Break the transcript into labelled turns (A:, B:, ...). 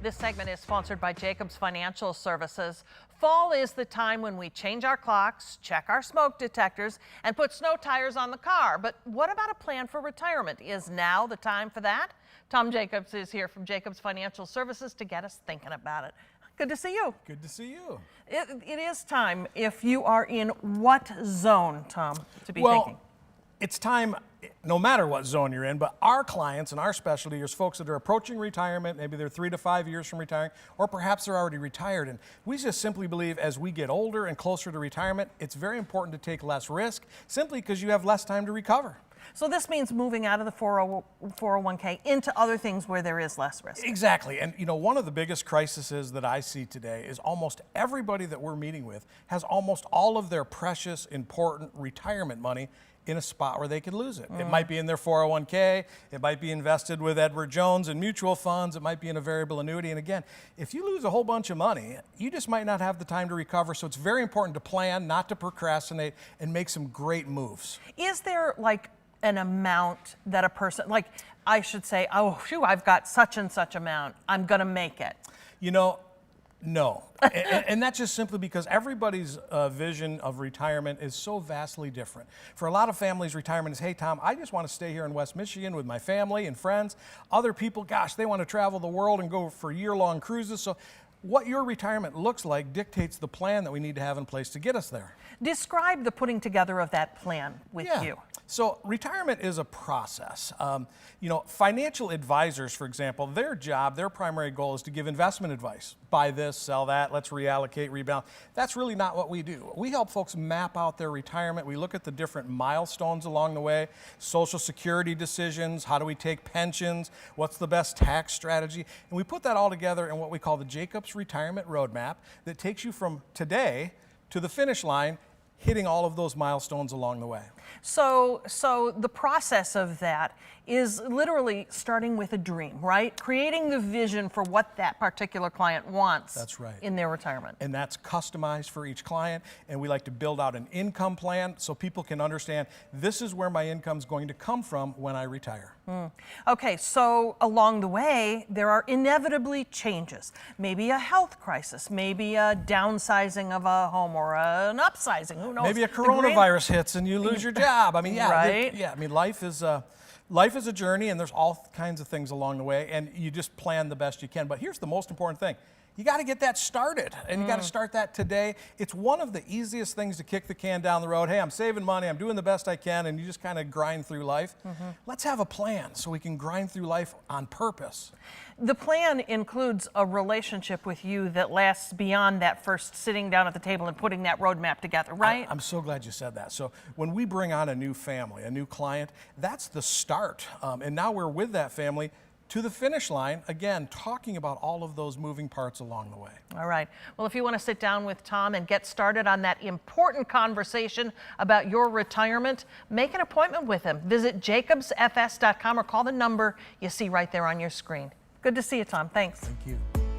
A: This segment is sponsored by Jacobs Financial Services. Fall is the time when we change our clocks, check our smoke detectors, and put snow tires on the car. But what about a plan for retirement? Is now the time for that? Tom Jacobs is here from Jacobs Financial Services to get us thinking about it. Good to see you.
B: Good to see you.
A: It is time. If you are in what zone, Tom, to be thinking?
B: It's time no matter what zone you're in, but our clients and our specialty is folks that are approaching retirement. Maybe they're 3 to 5 years from retiring, or perhaps they're already retired. And we just simply believe as we get older and closer to retirement, it's very important to take less risk simply because you have less time to recover.
A: So this means moving out of the 401k into other things where there is less risk.
B: Exactly. And you know, one of the biggest crises that I see today is almost everybody that we're meeting with has almost all of their precious, important retirement money in a spot where they could lose it. It might be in their 401k, it might be invested with Edward Jones and mutual funds, it might be in a variable annuity. And again, if you lose a whole bunch of money, you just might not have the time to recover. So it's very important to plan, not to procrastinate, and make some great moves.
A: Is there like an amount that a person, like I should say, oh, phew, I've got such and such amount, I'm gonna make it?
B: You know, no. And that's just simply because everybody's vision of retirement is so vastly different. For a lot of families, retirement is, hey, Tom, I just want to stay here in West Michigan with my family and friends. Other people, gosh, they want to travel the world and go for year-long cruises. So what your retirement looks like dictates the plan that we need to have in place to get us there.
A: Describe the putting together of that plan with you.
B: So retirement is a process. You know, financial advisors, for example, their job, their primary goal is to give investment advice. Buy this, sell that, let's reallocate, rebalance. That's really not what we do. We help folks map out their retirement. We look at the different milestones along the way, Social Security decisions, how do we take pensions, what's the best tax strategy, and we put that all together in what we call the Jacobs Retirement Roadmap that takes you from today to the finish line, hitting all of those milestones along the way.
A: So the process of that is literally starting with a dream, right? Creating the vision for what that particular client wants.
B: That's right.
A: In their retirement.
B: And that's customized for each client. And we like to build out an income plan so people can understand this is where my income is going to come from when I retire.
A: Okay, so along the way, there are inevitably changes. Maybe a health crisis, maybe a downsizing of a home or an upsizing, who knows?
B: Maybe a coronavirus hits and you lose your job. I mean, yeah,
A: right?
B: I mean, life is a journey and there's all kinds of things along the way and you just plan the best you can. But here's the most important thing. You got to get that started, and you got to start that today. It's one of the easiest things to kick the can down the road. Hey, I'm saving money, I'm doing the best I can, and you just kind of grind through life. Let's have a plan so we can grind through life on purpose.
A: The plan includes a relationship with you that lasts beyond that first sitting down at the table and putting that roadmap together, right?
B: I'm so glad you said that. So when we bring on a new family, a new client, that's the start. And now we're with that family to the finish line, again, talking about all of those moving parts along the way.
A: All right. Well, if you want to sit down with Tom and get started on that important conversation about your retirement, make an appointment with him. Visit jacobsfs.com or call the number you see right there on your screen. Good to see you, Tom. Thanks.
B: Thank you.